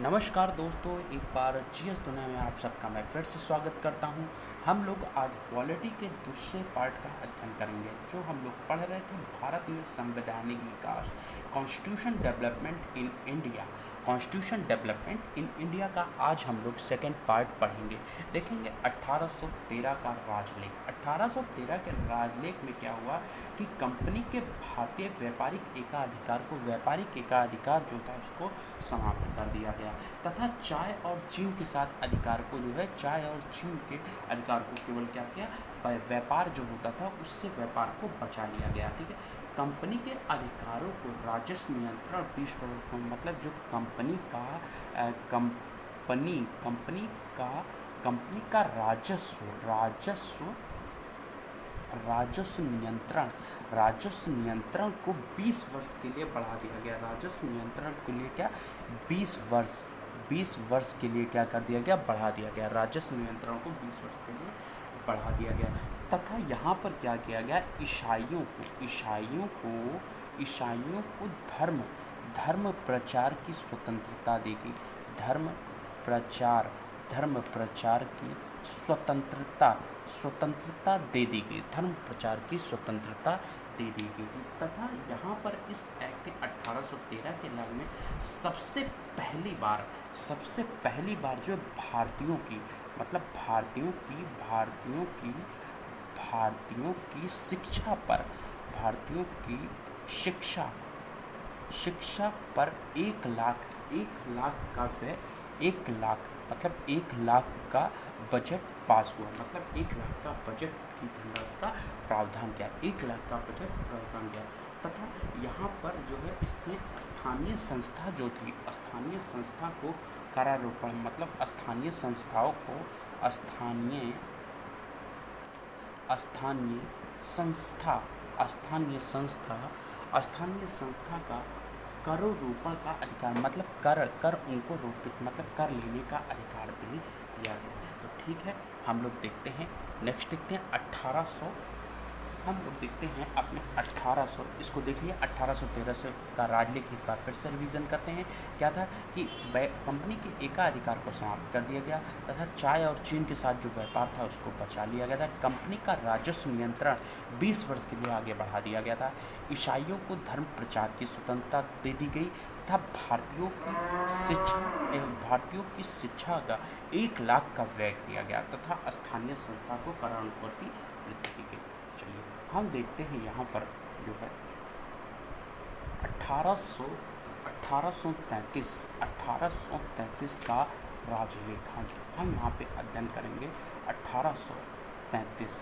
नमस्कार दोस्तों, एक बार जीएस दुनिया में आप सबका मैं फिर से स्वागत करता हूं। हम लोग आज पॉलिटी के दूसरे पार्ट का अध्ययन करेंगे। जो हम लोग पढ़ रहे थे भारत में संवैधानिक विकास, constitution development in India. Constitution development in India का आज हम लोग सेकेंड पार्ट पढ़ेंगे। देखेंगे 1813 का राजलेख। 1813 के राजलेख में क्या हुआ कि कंपनी के भारतीय व्यापारिक एकाधिकार को, व्यापारिक एकाधिकार जो था उसको समाप्त कर दिया गया तथा चाय और चीन के साथ अधिकार को जो है, चाय और चीन के अधिकार को केवल क्या किया, व्यापार जो होता था उससे व्यापार को बचा लिया गया। ठीक है, कंपनी के अधिकारों को राजस्व नियंत्रण 20 मतलब जो कंपनी का राजस्व नियंत्रण को 20 वर्ष के लिए बढ़ा दिया गया। राजस्व नियंत्रण के लिए क्या, 20 वर्ष के लिए क्या कर दिया गया, बढ़ा दिया गया। राजस्व नियंत्रण को 20 वर्ष के लिए बढ़ा दिया गया तथा यहाँ पर क्या किया गया, ईसाइयों को धर्म प्रचार की स्वतंत्रता दी गई। धर्म प्रचार की स्वतंत्रता दे दी गई। धर्म प्रचार की स्वतंत्रता दे दी गई थी तथा यहाँ पर इस एक्ट 1813 के लाग में सबसे पहली बार जो भारतीयों की, मतलब भारतीयों की शिक्षा पर 1 लाख का बजट पास हुआ। मतलब 1 लाख का बजट की धनराशि का प्रावधान किया, 1 लाख का बजट प्रावधान किया तथा यहाँ पर जो है इसने स्थानीय संस्था जो थी, स्थानीय संस्था को कारारोपण, मतलब स्थानीय संस्थाओं को स्थानीय संस्था का करोरोपण का अधिकार, मतलब कर उनको रोपित, मतलब कर लेने का अधिकार भी दिया गया। तो ठीक है, हम लोग देखते हैं, नेक्स्ट देखते हैं 1800। हम लोग देखते हैं अपने 1800, इसको देख लिया। 1813 से का राजलेख एक बार फिर से रिवीजन करते हैं। क्या था कि कंपनी के एकाधिकार को समाप्त कर दिया गया तथा चाय और चीन के साथ जो व्यापार था उसको बचा लिया गया था। कंपनी का राजस्व नियंत्रण 20 वर्ष के लिए आगे बढ़ा दिया गया था। ईसाइयों को धर्म प्रचार की स्वतंत्रता दे दी गई तथा भारतीयों की शिक्षा का 1 लाख का व्यय किया गया तथा स्थानीय संस्था को करारोपण की वृद्धि की गई। चलिए हम देखते हैं यहाँ पर जो है 1833 का राजलेख हम यहाँ पे अध्ययन करेंगे। 1833,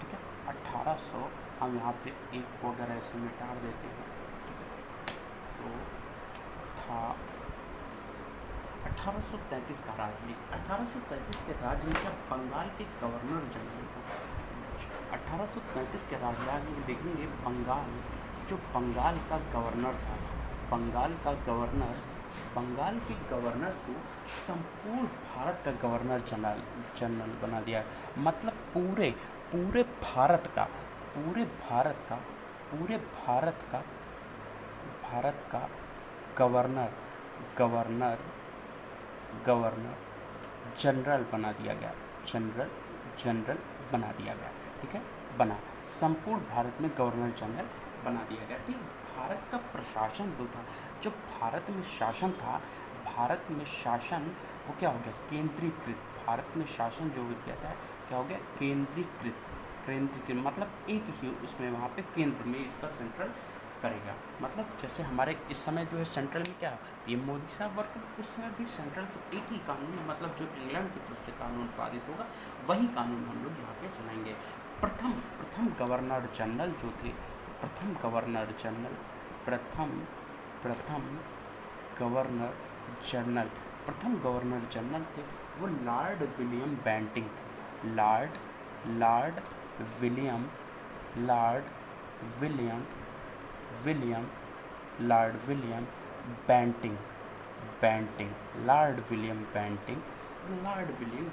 ठीक है, 1800 हम यहाँ पे एक को अगर ऐसे मिटा देते हैं, ठीक है, तो 1833 का राजलेख। 1833 के राजलेख बंगाल के गवर्नर जनरल का 1833 के राजलेख में देखेंगे बंगाल का गवर्नर था, बंगाल के गवर्नर को संपूर्ण भारत का गवर्नर जनरल बना दिया। मतलब पूरे भारत का गवर्नर जनरल बना दिया गया। जनरल बना दिया गया, ठीक है, संपूर्ण भारत में गवर्नर जनरल बना दिया गया। ठीक, भारत का प्रशासन जो था, जो भारत में शासन वो क्या हो गया, केंद्रीकृत। भारत में शासन जो भी किया था क्या हो गया, केंद्रीकृत। मतलब एक ही उसमें वहाँ पे केंद्र में इसका सेंट्रल करेगा। मतलब जैसे हमारे इस समय जो है सेंट्रल में क्या, पीएम मोदी साहब वर्क, उस समय भी सेंट्रल से एक ही कानून, मतलब जो इंग्लैंड की तरफ से कानून पारित होगा वही कानून हम लोग यहाँ पे चलाएंगे। प्रथम गवर्नर जनरल जो थे, प्रथम गवर्नर जनरल थे वो लॉर्ड विलियम बेंटिंग थे। लॉर्ड विलियम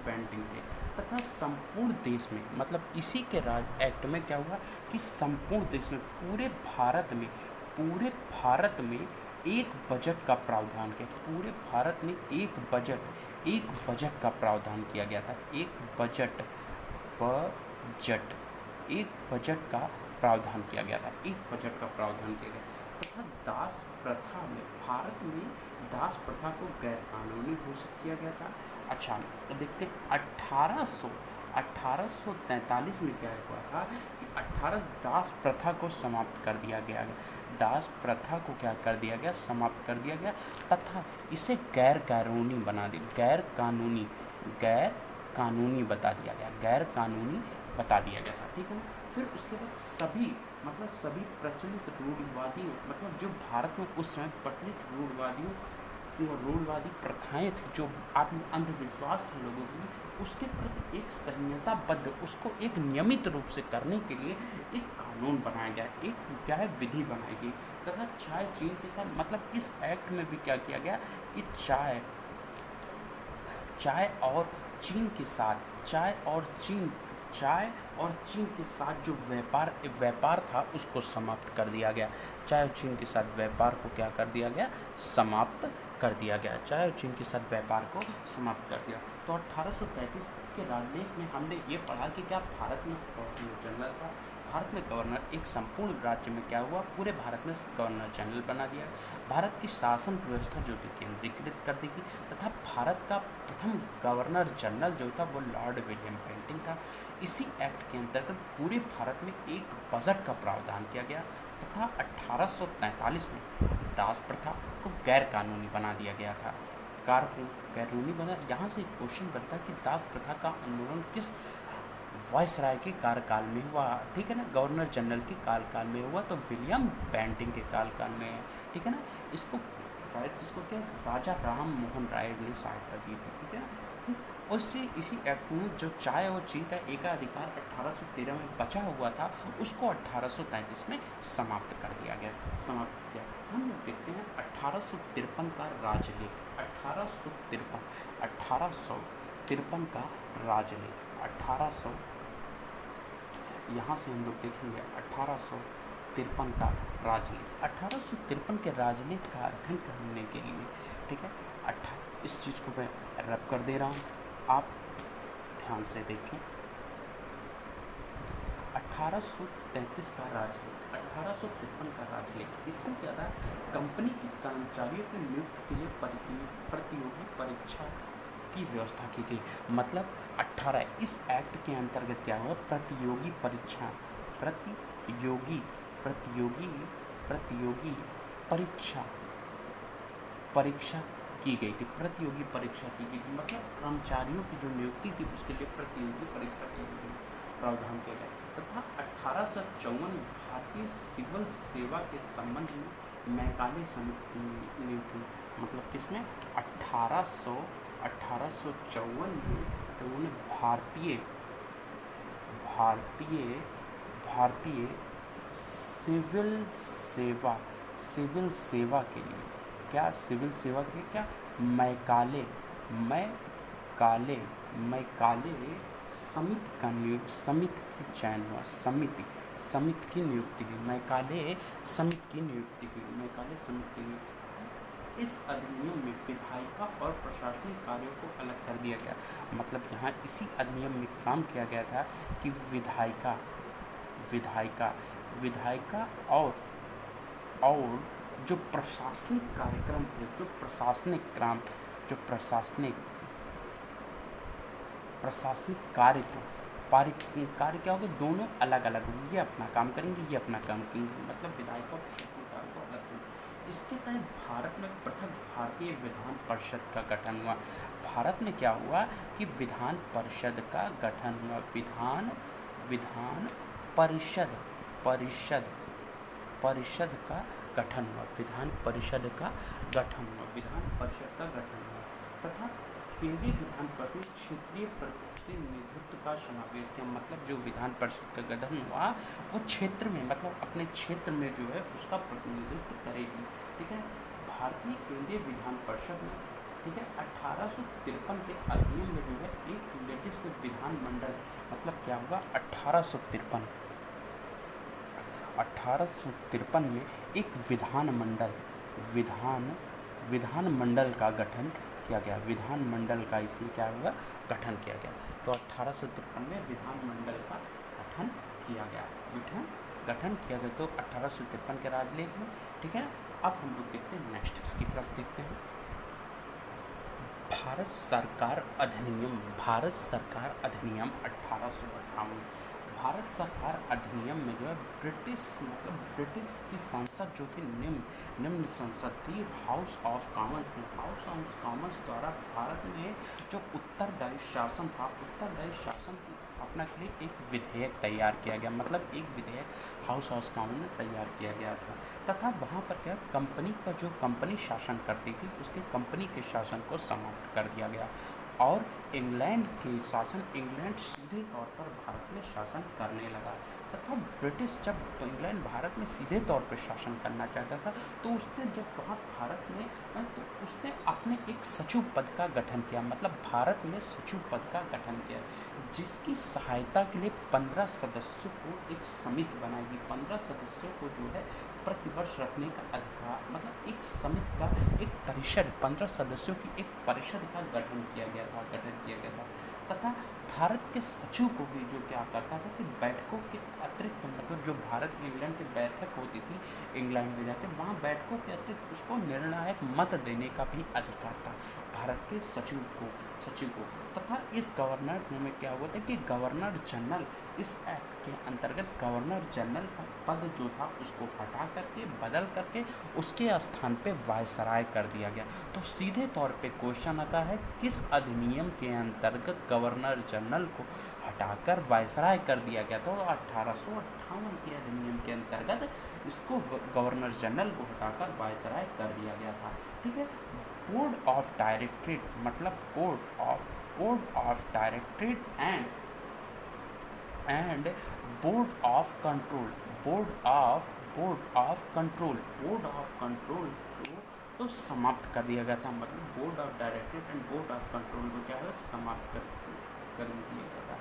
बेंटिंग थे तथा संपूर्ण देश में, मतलब इसी के राज एक्ट में क्या हुआ कि संपूर्ण देश में, पूरे भारत में एक बजट का प्रावधान किया। पूरे भारत में एक बजट का प्रावधान किया गया था। बजट एक बजट का प्रावधान किया गया था। तथा दास प्रथा में, भारत में दास प्रथा को गैर कानूनी घोषित किया गया था। अच्छा, तो देखते हैं 1843 में क्या हुआ था कि दास प्रथा को समाप्त कर दिया गया। दास प्रथा को क्या कर दिया गया? समाप्त कर दिया गया तथा इसे गैर कानूनी बता दिया गया था। ठीक है ना। फिर उसके बाद सभी प्रचलित रूढ़िवादियों, मतलब जो भारत में उस समय प्रचलित रूढ़िवादी प्रथाएं थी, जो अंधविश्वास थे लोगों की, उसके प्रति एक संहिताबद्ध, उसको एक नियमित रूप से करने के लिए एक कानून बनाया गया, एक विधि बनाई गई। तथा चाय चीन के साथ, मतलब इस एक्ट में भी क्या किया गया कि चाय और चीन के साथ जो व्यापार था उसको समाप्त कर दिया गया। चाय और चीन के साथ व्यापार को क्या कर दिया गया? समाप्त कर दिया गया। चाय और चीन के साथ व्यापार को समाप्त कर दिया। तो 1833 के राजलेख में हमने ये पढ़ा कि क्या भारत में गवर्नर जनरल था। भारत में गवर्नर, एक संपूर्ण राज्य में क्या हुआ, पूरे भारत में गवर्नर जनरल बना दिया। भारत की शासन व्यवस्था जो थी केंद्रीकृत कर दी गई तथा भारत का प्रथम गवर्नर जनरल जो था वो लॉर्ड विलियम बेंटिंक था। इसी एक्ट के अंतर्गत पूरे भारत में एक बजट का प्रावधान किया गया तथा 1843 में दास प्रथा को गैर कानूनी बना दिया गया था। कानूनी बना, यहाँ से एक क्वेश्चन बनता है कि दास प्रथा का उन्मूलन किस वायसराय के कार्यकाल में हुआ? ठीक है ना। गवर्नर जनरल के कार्यकाल में हुआ, तो विलियम बेंटिंक के कार्यकाल में है। ठीक है ना। इसको क्या राजा राम मोहन राय ने सहायता दी थी। ठीक है ना। उससे इसी एक्ट में जो चाय और चीन का एकाधिकार 1813 में बचा हुआ था उसको 1833 में समाप्त कर दिया गया। हम लोग देखते हैं 1853 का राजलेख। 1853 का राजलेख। यहाँ से हम लोग देखेंगे 1853 का राजलेख। 1853 के राजलेख का अध्ययन करने के लिए, ठीक है, इस चीज़ को मैं रब कर दे रहा हूँ, आप ध्यान से देखें। 1833 का राजलेख, 1853 का राजलेख, इसमें क्या था? कंपनी के कर्मचारियों के नियुक्ति के लिए प्रतियोगी परीक्षा की व्यवस्था की गई। मतलब 18 इस एक्ट के अंतर्गत क्या हुआ? प्रतियोगी परीक्षा की गई थी। मतलब कर्मचारियों की जो नियुक्ति थी उसके लिए प्रतियोगी परीक्षा के लिए प्रावधान किया गया तथा 1854 भारतीय सिविल सेवा के संबंध में मैकाले समिति नियुक्ति, मतलब किसमें? 1854 में उन्होंने भारतीय सिविल सेवा के लिए क्या मैकाले समिति की नियुक्ति हुई। मैकाले समिति की नियुक्ति हुई। इस अधिनियम में विधायिका और प्रशासनिक कार्यों को अलग कर दिया गया। मतलब यहाँ इसी अधिनियम में काम किया गया था कि विधायिका और जो प्रशासनिक कार्यक्रम थे, जो प्रशासनिक कार्य क्या होगा? दोनों अलग अलग होंगे। ये अपना काम करेंगे, ये अपना काम करेंगे। मतलब विधायिका और प्रशासनिक कार्य को अलग होंगे। इसके तहत भारत में प्रथम भारतीय विधान परिषद का गठन हुआ। भारत में क्या हुआ कि विधान परिषद का गठन हुआ। विधान परिषद का गठन हुआ तथा केंद्रीय विधान परिषद में क्षेत्रीय प्रतिनिधित्व का समावेश किया। मतलब जो विधान परिषद का गठन हुआ वो क्षेत्र में, मतलब अपने क्षेत्र में जो है उसका प्रतिनिधित्व करेगी। ठीक है। भारतीय केंद्रीय विधान परिषद में, ठीक है, 1853 के अधिनियम में जो है एक लेजिस्लेटिव विधानमंडल, मतलब क्या हुआ? 1853 में एक विधानमंडल विधान विधानमंडल का गठन किया गया। विधानमंडल का इसमें क्या हुआ, गठन किया गया। तो 1853 में विधानमंडल का गठन किया गया। गठन किया गया तो 1853 के राजलेख में, ठीक है। अब हम लोग देखते हैं नेक्स्ट, इसकी तरफ देखते हैं। भारत सरकार अधिनियम 1858। भारत सरकार अधिनियम में जो है ब्रिटिश की संसद जो थी, निम्न संसद थी, हाउस ऑफ कॉमन्स में, हाउस ऑफ कॉमन्स द्वारा भारत में जो उत्तरदायी शासन था, उत्तरदायी शासन की स्थापना के लिए एक विधेयक तैयार किया गया। मतलब एक विधेयक हाउस ऑफ कॉमन में तैयार किया गया था, तथा वहाँ पर क्या, कंपनी शासन करती थी, उसके कंपनी के शासन को समाप्त कर दिया गया। और इंग्लैंड सीधे तौर पर भारत में शासन करने लगा, तथा ब्रिटिश जब इंग्लैंड भारत में सीधे तौर पर शासन करना चाहता था, तो उसने जब वहाँ भारत में, तो उसने अपने एक सचिव पद का गठन किया। मतलब भारत में सचिव पद का गठन किया, जिसकी सहायता के लिए 15 सदस्यों को एक समिति बनाएगी। 15 सदस्यों को जो है प्रतिवर्ष रखने का अधिकार, मतलब एक समिति का एक परिषद, 15 सदस्यों की एक परिषद का गठन किया गया था। तथा भारत के सचिव को भी जो क्या करता था कि बैठकों के अतिरिक्त, मतलब जो भारत इंग्लैंड की बैठक होती थी, इंग्लैंड में जाके वहाँ बैठकों के अतिरिक्त उसको निर्णायक मत देने का भी अधिकार था भारत के सचिव को। तथा इस गवर्नर में क्या हुआ था कि गवर्नर जनरल, इस एक्ट के अंतर्गत गवर्नर जनरल का पद जो था उसको हटा करके, बदल करके उसके स्थान पे वायसराय कर दिया गया। तो सीधे तौर पे क्वेश्चन आता है, किस अधिनियम के अंतर्गत गवर्नर जनरल को हटाकर वायसराय कर दिया गया? तो 1858 के अधिनियम के अंतर्गत इसको गवर्नर जनरल को हटाकर वायसराय कर दिया गया था, ठीक है। बोर्ड ऑफ डायरेक्टरेट, मतलब board of directorate and board of control को तो समाप्त कर दिया गया था। मतलब board of directorate and board of control को क्या है, समाप्त कर दिया गया था।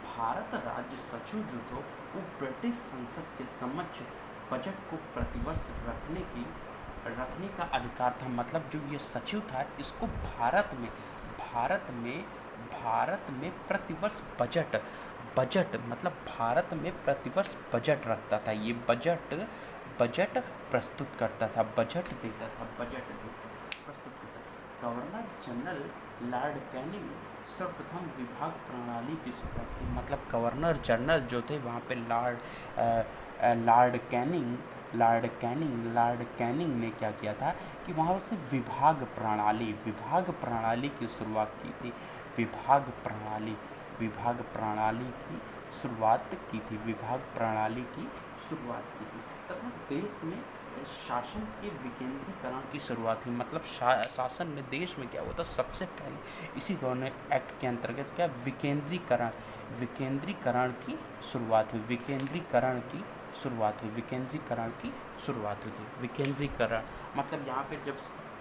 भारत राज्य सचिव जो थे वो ब्रिटिश संसद के समक्ष बजट को प्रतिवर्ष रखने का अधिकार था। मतलब जो ये सचिव था, इसको भारत में प्रतिवर्ष बजट मतलब भारत में प्रतिवर्ष बजट रखता था। ये बजट प्रस्तुत करता था, प्रस्तुत करता। गवर्नर जनरल लॉर्ड कैनिंग सर्वप्रथम विभाग प्रणाली की शुरुआत की। मतलब गवर्नर जनरल जो थे वहाँ पे लॉर्ड कैनिंग ने क्या किया था कि वहाँ से विभाग प्रणाली की शुरुआत की थी। विभाग प्रणाली की शुरुआत की थी। तथा देश में शासन के विकेंद्रीकरण की शुरुआत हुई। मतलब शासन में देश में क्या हुआ था, सबसे पहले इसी गवर्नमेंट एक्ट के अंतर्गत क्या विकेंद्रीकरण की शुरुआत हुई। विकेंद्रीकरण मतलब यहाँ पे जब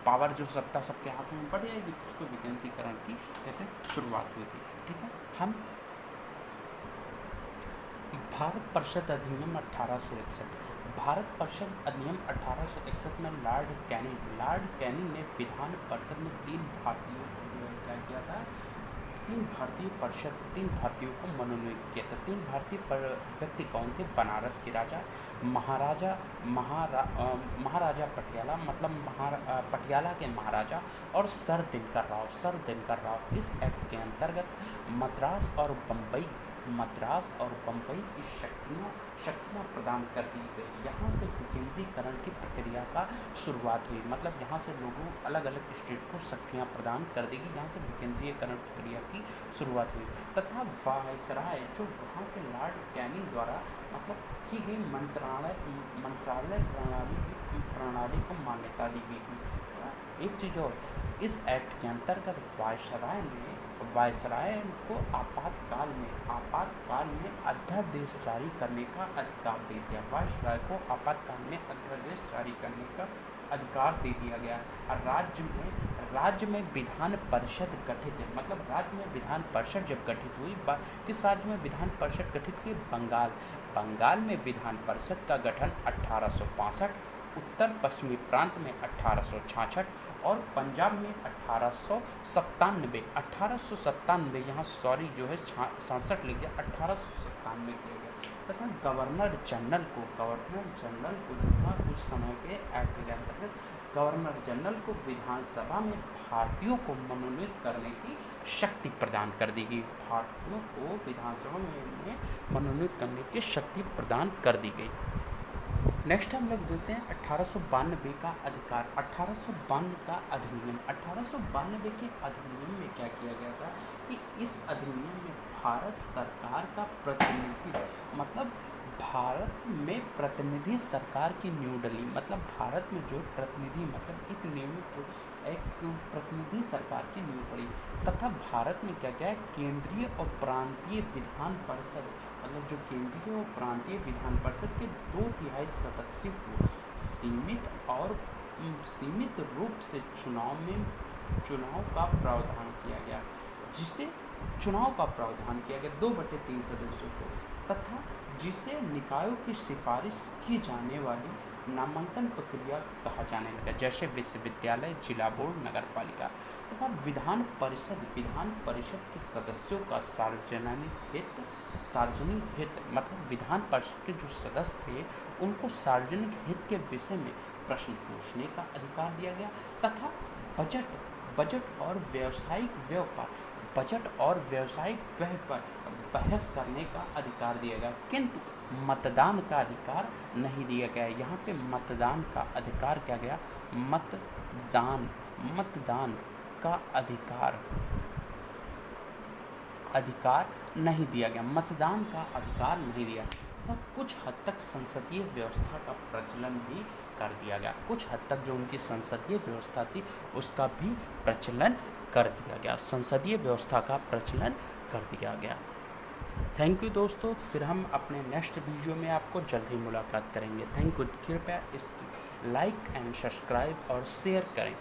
पावर, जो सत्ता सबके हाथ में बढ़ जाएगी, उसको विकेंद्रीकरण की कहते शुरुआत हुई थी, ठीक है। हम भारत परिषद अधिनियम 1861। भारत परिषद अधिनियम 1861 में लॉर्ड कैनिंग ने विधान परिषद में 3 भारतीयों को क्या किया था, 3 भारतीयों को मनोनीत किया था। 3 भारतीय व्यक्ति कौन थे? बनारस के राजा, महाराजा पटियाला, मतलब पटियाला के महाराजा, और सर दिनकर राव। इस एक्ट के अंतर्गत मद्रास और बम्बई की शक्तियाँ प्रदान कर दी गई। यहाँ से विकेंद्रीकरण की प्रक्रिया का शुरुआत हुई। मतलब यहाँ से लोगों अलग अलग स्टेट को शक्तियाँ प्रदान कर देगी, यहाँ से विकेंद्रीकरण प्रक्रिया की शुरुआत हुई। तथा वायसराय जो वहाँ के लॉर्ड कैनिंग द्वारा मतलब की गई मंत्रालय प्रणाली को मान्यता दी गई थी। एक चीज़ और, इस एक्ट के अंतर्गत वायसराय को आपातकाल में अध्यादेश जारी करने का अधिकार दे दिया। वायसराय को आपातकाल में अध्यादेश जारी करने का अधिकार दे दिया गया। राज्य में विधान परिषद गठित है। मतलब राज्य में विधान परिषद जब गठित हुई, किस राज्य में विधान परिषद गठित की? बंगाल में विधान परिषद का गठन 1862 उत्तर पश्चिमी प्रांत में 1866 और पंजाब में 1897 यहाँ सॉरी जो है 67 लिख गया, 1897 किया गया। तथा गवर्नर जनरल को जो था उस समय के एक्ट के अंतर्गत गवर्नर जनरल को विधानसभा में भारतीयों को मनोनीत करने की शक्ति प्रदान कर दी गई। भारतीयों को विधानसभा में मनोनीत करने की शक्ति प्रदान कर दी गई। नेक्स्ट हम लोग देखते हैं 1892 का अधिकार। 1892 का अधिनियम। 1892 के अधिनियम में क्या किया गया था कि इस अधिनियम में भारत सरकार का प्रतिनिधि, मतलब भारत में प्रतिनिधि सरकार की न्यू दिल्ली, मतलब भारत में जो प्रतिनिधि, मतलब एक प्रतिनिधि सरकार की नींव पड़ी। तथा भारत में क्या क्या है, केंद्रीय और प्रांतीय विधान परिषद, मतलब जो केंद्रीय और प्रांतीय विधान परिषद के 2/3 सदस्यों को सीमित रूप से चुनाव का प्रावधान किया गया, 2/3 सदस्यों को, तथा जिसे निकायों की सिफारिश की जाने वाली नामांकन प्रक्रिया कहा जाने लगा, जैसे विश्वविद्यालय, जिला बोर्ड, नगर पालिका। तथा विधान परिषद के सदस्यों का सार्वजनिक हित, मतलब विधान परिषद के जो सदस्य थे उनको सार्वजनिक हित के विषय में प्रश्न पूछने का अधिकार दिया गया। तथा बजट और व्यावसायिक व्यय पर बहस करने का अधिकार दिया गया, किंतु मतदान का अधिकार नहीं दिया गया। यहाँ पे मतदान का अधिकार क्या गया, मतदान का अधिकार नहीं दिया गया, मतदान का अधिकार नहीं दिया। तो कुछ हद तक संसदीय व्यवस्था का प्रचलन भी कर दिया गया, कुछ हद तक जो उनकी संसदीय व्यवस्था थी उसका भी प्रचलन कर दिया गया, संसदीय व्यवस्था का प्रचलन कर दिया गया। थैंक यू दोस्तों, फिर हम अपने नेक्स्ट वीडियो में आपको जल्द ही मुलाकात करेंगे। Thank you. कृपया इस लाइक एंड सब्सक्राइब और शेयर करें।